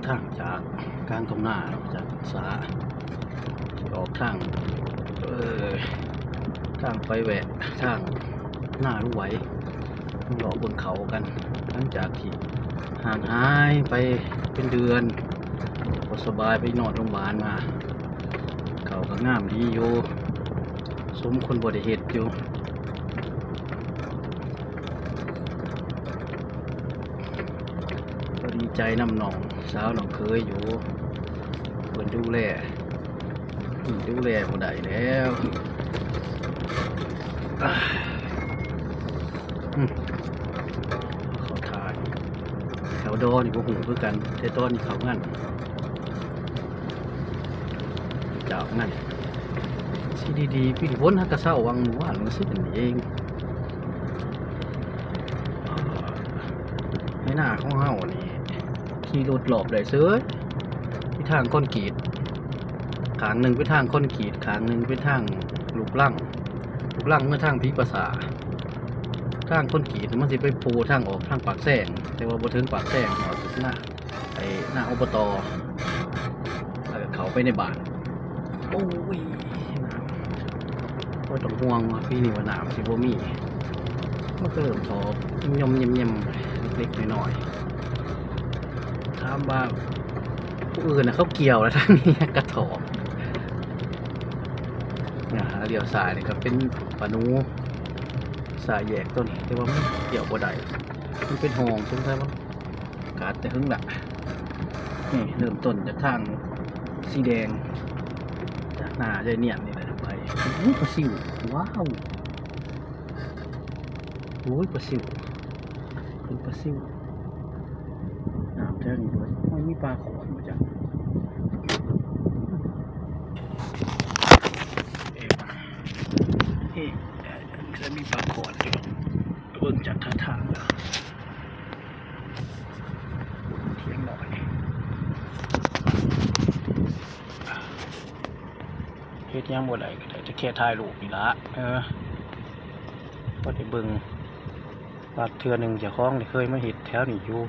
ทางจากกลางตรงหน้าจากสาออกทางทางไปแหวะทางหน้าลูกไหวหลอกบนเขากันหลังจากที่ห่างหายไปเป็นเดือนพอสบายไปนอนโรงพยาบาลมาเขาก็งามดีอยู่สมคนบริเหตุอยู่ก็ดีใจนำหนองสาวหนองเคยอยู่เพื่อนดูแลบ่ได้แล้วเขาทายแถวดอนนี่พวกหูเพื่อกันแต่ตอนนี้เขางั้นเจ้างั้นสิดีๆพี่พ้นฮักกระเซ้าวังหมู่ว่าหรือสิเป็นเองในหน้าของเฮานี่ขี่รถหลบได้เสือที่ทางก้อนกีดขางหนึ่งไปทางก้อนกีดขางหนึ่งไปทางลูกลั่งเมื่อทางพีภาษาทางก้อนกีดมันสิไปปูทางออกทางปากแสงแต่ว่าบ่ถึงปากแสงหอดหน้าหน้าอบตเขาไปในบ้านโอ้ยก็ต้องห่วงว่าพี่นี่ว่าน้ำสิบ่มีมันก็เริ่มทอบยมเล็กๆน้อยๆถามว่าผู้อื่นนะเขาเกี่ยวแล้วทางนี้กระถอบเนี่ยเลี้ยวซ้ายนี่ก็เป็นปะนูสายแยกต้นแต่ว่ามันเกี่ยวบ่ได้มันเป็นห้องสงสัยมันกาดแต่หึงละนี่เริ่มต้นจากทางสีแดงจากหน้าใจเนี่ยนี่แหละไปปลาซิวว้าวโอ้ยปลาซิวเป็นปลาซิวน้ำแท้นี่ด้วยไม่มีปลาขอนมาจากจะมีปลาขอนอยู่เบิ่งจากท่าทางแล้วเที่ยงหน่อยเฮ็ดยังบ่ได้ก็ได้จะแค่ถ่ายรูปนี่ละพอได้เบิ่งว่าเทื่อหนึ่งเจ้าของได้เคยมาเฮ็ดแถวนี้อยู่